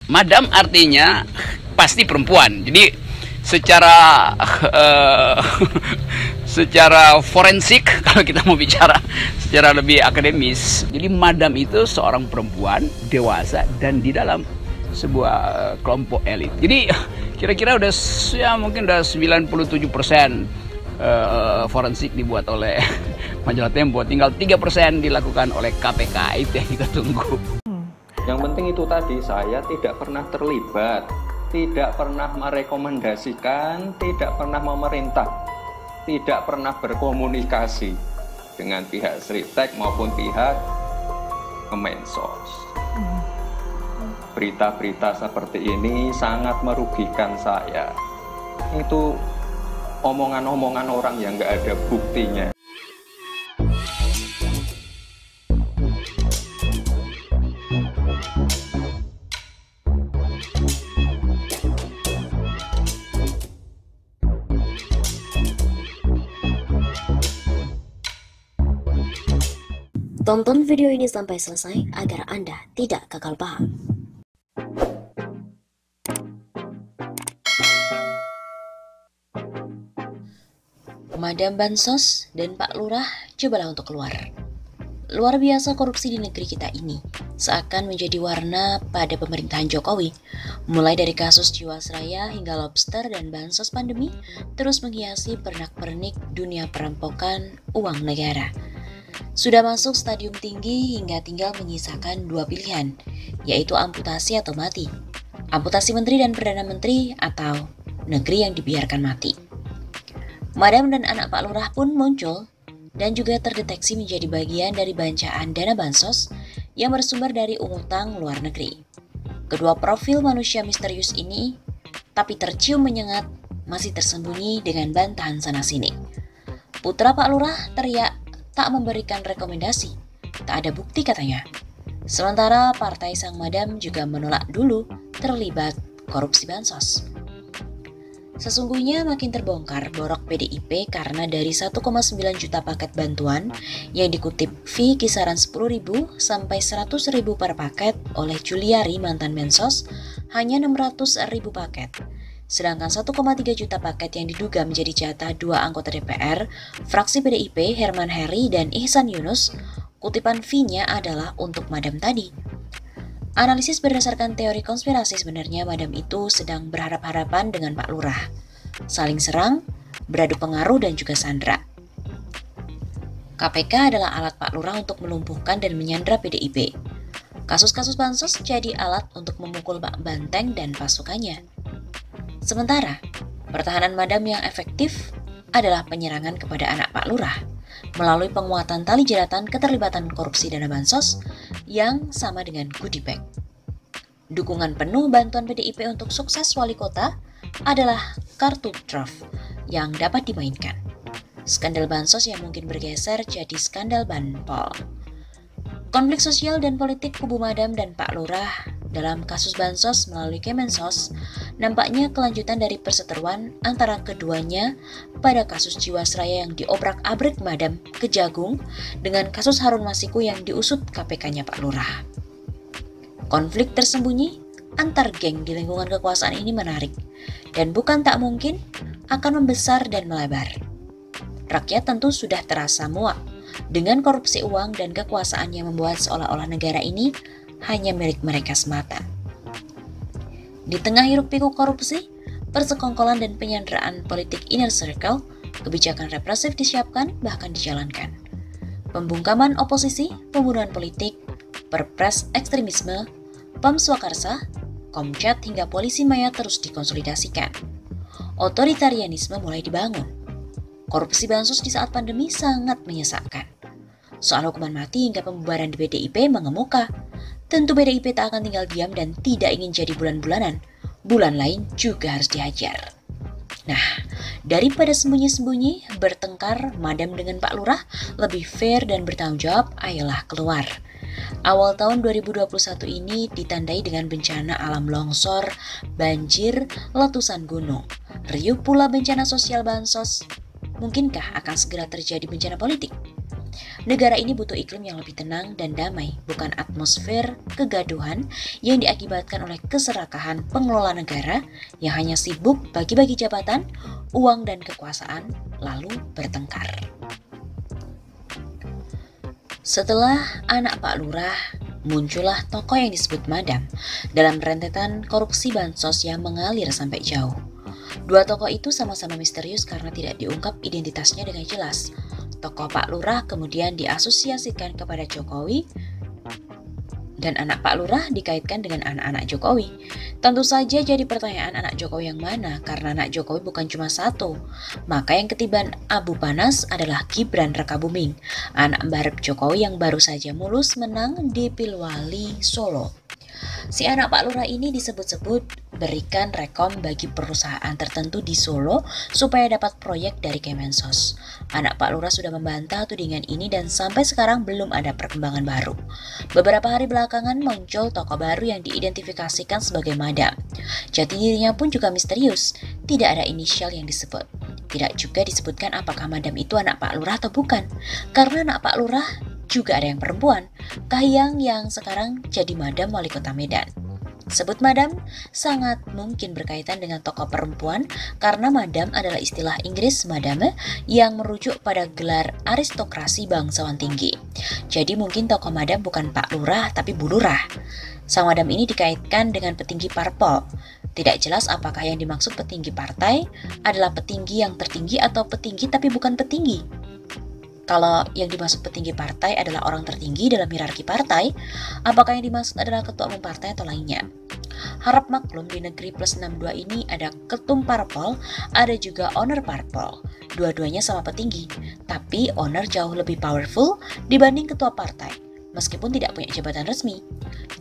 Madam artinya pasti perempuan. Jadi secara secara forensik kalau kita mau bicara secara lebih akademis, jadi madam itu seorang perempuan dewasa dan di dalam sebuah kelompok elit. Jadi kira-kira udah ya mungkin udah 97% forensik dibuat oleh majalah Tempo, tinggal 3% dilakukan oleh KPK. Itu yang kita tunggu. Yang penting itu tadi, saya tidak pernah terlibat, tidak pernah merekomendasikan, tidak pernah memerintah, tidak pernah berkomunikasi dengan pihak Sritek maupun pihak Kemensos. Berita-berita seperti ini sangat merugikan saya. Itu omongan-omongan orang yang nggak ada buktinya. Tonton video ini sampai selesai agar Anda tidak gagal paham. Madam Bansos dan Pak Lurah cobalah untuk keluar. Luar biasa korupsi di negeri kita ini seakan menjadi warna pada pemerintahan Jokowi. Mulai dari kasus Jiwasraya hingga lobster dan bansos pandemi terus menghiasi pernak-pernik dunia perampokan uang negara. Sudah masuk stadium tinggi hingga tinggal menyisakan dua pilihan, yaitu amputasi atau mati. Amputasi menteri dan perdana menteri atau negeri yang dibiarkan mati. Madam dan anak Pak Lurah pun muncul dan juga terdeteksi menjadi bagian dari bancaan dana bansos yang bersumber dari utang luar negeri. Kedua profil manusia misterius ini, tapi tercium menyengat, masih tersembunyi dengan bantahan sana-sini. Putra Pak Lurah teriak tak memberikan rekomendasi, tak ada bukti katanya. Sementara partai sang madam juga menolak dulu terlibat korupsi bansos. Sesungguhnya makin terbongkar borok PDIP karena dari 1,9 juta paket bantuan yang dikutip fee kisaran 10.000 sampai 100.000 per paket oleh Juliari mantan Mensos hanya 600.000 paket. Sedangkan 1,3 juta paket yang diduga menjadi jatah dua anggota DPR, fraksi PDIP Herman Heri dan Ihsan Yunus, kutipan fee-nya adalah untuk madam tadi. Analisis berdasarkan teori konspirasi sebenarnya madam itu sedang berharap-harapan dengan Pak Lurah. Saling serang, beradu pengaruh dan juga sandra. KPK adalah alat Pak Lurah untuk melumpuhkan dan menyandra PDIP. Kasus-kasus bansos jadi alat untuk memukul Pak Banteng dan pasukannya. Sementara, pertahanan madam yang efektif adalah penyerangan kepada anak Pak Lurah melalui penguatan tali jeratan keterlibatan korupsi dana bansos yang sama dengan goodie bag. Dukungan penuh bantuan PDIP untuk sukses wali kota adalah kartu truf yang dapat dimainkan. Skandal bansos yang mungkin bergeser jadi skandal banpol. Konflik sosial dan politik kubu madam dan Pak Lurah dalam kasus bansos melalui Kemensos nampaknya kelanjutan dari perseteruan antara keduanya pada kasus Jiwasraya yang diobrak-abrik madam Kejagung dengan kasus Harun Masiku yang diusut KPK-nya Pak Lurah. Konflik tersembunyi antar geng di lingkungan kekuasaan ini menarik dan bukan tak mungkin akan membesar dan melebar. Rakyat tentu sudah terasa muak dengan korupsi uang dan kekuasaan yang membuat seolah-olah negara ini hanya milik mereka semata. Di tengah hiruk-pikuk korupsi, persekongkolan dan penyanderaan politik inner circle, kebijakan represif disiapkan bahkan dijalankan. Pembungkaman oposisi, pembunuhan politik, perpres ekstremisme, PAM Swakarsa, Komcat hingga polisi maya terus dikonsolidasikan. Otoritarianisme mulai dibangun. Korupsi bansos di saat pandemi sangat menyesakkan. Soal hukuman mati hingga pembubaran di PDIP mengemuka. Tentu PDIP tak akan tinggal diam dan tidak ingin jadi bulan-bulanan. Bulan lain juga harus dihajar. Nah, daripada sembunyi-sembunyi, bertengkar madam dengan Pak Lurah, lebih fair dan bertanggung jawab, ayolah keluar. Awal tahun 2021 ini ditandai dengan bencana alam longsor, banjir, letusan gunung. Riuh pula bencana sosial bansos. Mungkinkah akan segera terjadi bencana politik? Negara ini butuh iklim yang lebih tenang dan damai, bukan atmosfer kegaduhan yang diakibatkan oleh keserakahan pengelola negara yang hanya sibuk bagi-bagi jabatan, uang dan kekuasaan, lalu bertengkar. Setelah anak Pak Lurah, muncullah tokoh yang disebut Madam dalam rentetan korupsi bansos yang mengalir sampai jauh. Dua tokoh itu sama-sama misterius karena tidak diungkap identitasnya dengan jelas. Tokoh Pak Lurah kemudian diasosiasikan kepada Jokowi dan anak Pak Lurah dikaitkan dengan anak-anak Jokowi. Tentu saja jadi pertanyaan anak Jokowi yang mana, karena anak Jokowi bukan cuma satu. Maka yang ketiban abu panas adalah Gibran Rakabuming, anak barep Jokowi yang baru saja mulus menang di Pilwali Solo. Si anak Pak Lurah ini disebut-sebut berikan rekom bagi perusahaan tertentu di Solo supaya dapat proyek dari Kemensos. Anak Pak Lurah sudah membantah tudingan ini dan sampai sekarang belum ada perkembangan baru. Beberapa hari belakangan muncul tokoh baru yang diidentifikasikan sebagai Madam. Jati dirinya pun juga misterius, tidak ada inisial yang disebut. Tidak juga disebutkan apakah Madam itu anak Pak Lurah atau bukan, karena anak Pak Lurah juga ada yang perempuan, Kahiyang yang sekarang jadi Madam Wali Kota Medan. Sebut Madam sangat mungkin berkaitan dengan tokoh perempuan karena Madam adalah istilah Inggris Madame yang merujuk pada gelar aristokrasi bangsawan tinggi. Jadi mungkin tokoh Madam bukan Pak Lurah tapi Bu Lurah. Sang Madam ini dikaitkan dengan petinggi parpol. Tidak jelas apakah yang dimaksud petinggi partai adalah petinggi yang tertinggi atau petinggi tapi bukan petinggi. Kalau yang dimaksud petinggi partai adalah orang tertinggi dalam hierarki partai, apakah yang dimaksud adalah ketua umum partai atau lainnya? Harap maklum di negeri plus 62 ini ada ketum parpol, ada juga owner parpol. Dua-duanya sama petinggi, tapi owner jauh lebih powerful dibanding ketua partai, meskipun tidak punya jabatan resmi.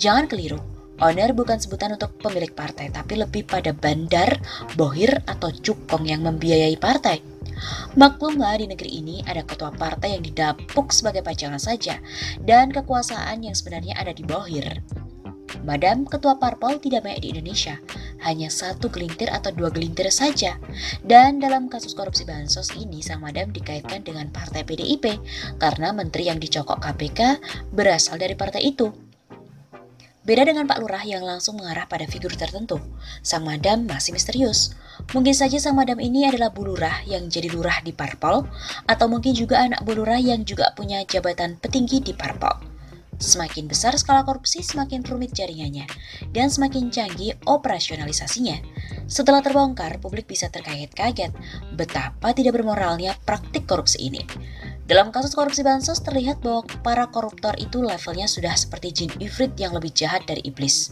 Jangan keliru, owner bukan sebutan untuk pemilik partai, tapi lebih pada bandar, bohir, atau cukong yang membiayai partai. Maklumlah di negeri ini ada ketua partai yang didapuk sebagai pajangan saja dan kekuasaan yang sebenarnya ada di bohir. Madam ketua parpol tidak banyak di Indonesia, hanya satu gelintir atau dua gelintir saja. Dan dalam kasus korupsi bansos ini, sang Madam dikaitkan dengan partai PDIP karena menteri yang dicokok KPK berasal dari partai itu. Beda dengan Pak Lurah yang langsung mengarah pada figur tertentu, sang Madam masih misterius. Mungkin saja sang Madam ini adalah Bu Lurah yang jadi lurah di parpol, atau mungkin juga anak Bu Lurah yang juga punya jabatan petinggi di parpol. Semakin besar skala korupsi, semakin rumit jaringannya, dan semakin canggih operasionalisasinya. Setelah terbongkar, publik bisa terkaget-kaget betapa tidak bermoralnya praktik korupsi ini. Dalam kasus korupsi bansos terlihat bahwa para koruptor itu levelnya sudah seperti jin ifrit yang lebih jahat dari iblis.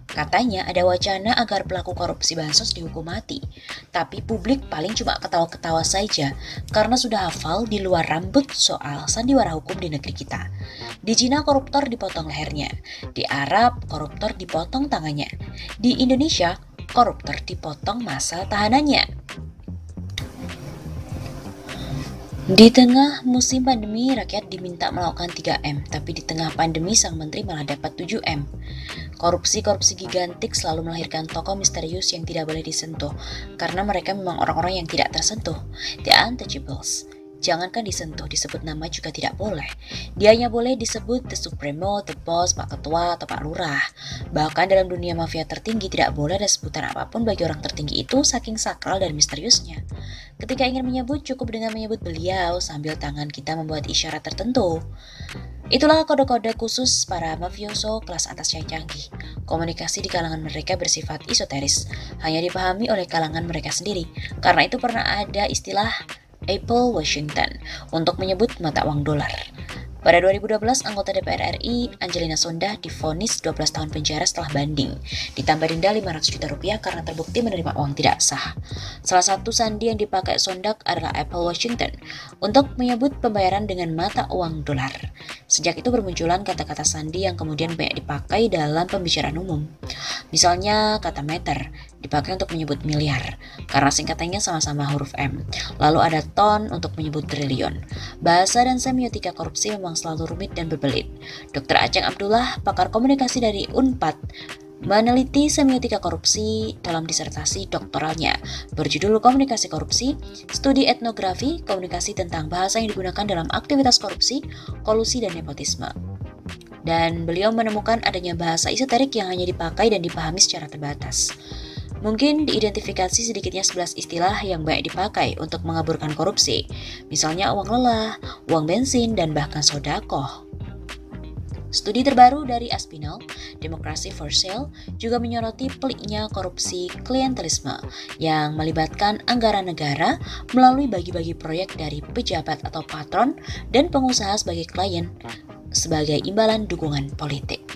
Katanya ada wacana agar pelaku korupsi bansos dihukum mati, tapi publik paling cuma ketawa-ketawa saja karena sudah hafal di luar rambut soal sandiwara hukum di negeri kita. Di Cina koruptor dipotong lehernya, di Arab koruptor dipotong tangannya, di Indonesia koruptor dipotong masa tahanannya. Di tengah musim pandemi, rakyat diminta melakukan 3M, tapi di tengah pandemi sang menteri malah dapat 7M. Korupsi-korupsi gigantik selalu melahirkan tokoh misterius yang tidak boleh disentuh, karena mereka memang orang-orang yang tidak tersentuh, the untouchables. Jangankan disentuh, disebut nama juga tidak boleh. Dia hanya boleh disebut the supremo, the boss, Pak Ketua, atau Pak Lurah. Bahkan dalam dunia mafia tertinggi tidak boleh ada sebutan apapun bagi orang tertinggi itu saking sakral dan misteriusnya. Ketika ingin menyebut, cukup dengan menyebut beliau sambil tangan kita membuat isyarat tertentu. Itulah kode-kode khusus para mafioso kelas atas yang canggih. Komunikasi di kalangan mereka bersifat esoteris, hanya dipahami oleh kalangan mereka sendiri. Karena itu pernah ada istilah Apple Washington untuk menyebut mata uang dolar. Pada 2012, anggota DPR RI Angelina Sondah divonis 12 tahun penjara setelah banding, ditambah denda 500 juta rupiah karena terbukti menerima uang tidak sah. Salah satu sandi yang dipakai Sondah adalah Apple Washington untuk menyebut pembayaran dengan mata uang dolar. Sejak itu bermunculan kata-kata sandi yang kemudian banyak dipakai dalam pembicaraan umum. Misalnya kata meter dipakai untuk menyebut miliar karena singkatannya sama-sama huruf M. Lalu ada ton untuk menyebut triliun. Bahasa dan semiotika korupsi memang selalu rumit dan berbelit. Dr. Aceng Abdullah, pakar komunikasi dari Unpad, meneliti semiotika korupsi dalam disertasi doktoralnya berjudul Komunikasi Korupsi, Studi Etnografi Komunikasi tentang bahasa yang digunakan dalam aktivitas korupsi, kolusi, dan nepotisme. Dan beliau menemukan adanya bahasa esoterik yang hanya dipakai dan dipahami secara terbatas. Mungkin diidentifikasi sedikitnya 11 istilah yang banyak dipakai untuk mengaburkan korupsi, misalnya uang lelah, uang bensin, dan bahkan sodaqoh. Studi terbaru dari Aspinall, Democracy for Sale, juga menyoroti peliknya korupsi klientelisme yang melibatkan anggaran negara melalui bagi-bagi proyek dari pejabat atau patron dan pengusaha sebagai klien sebagai imbalan dukungan politik.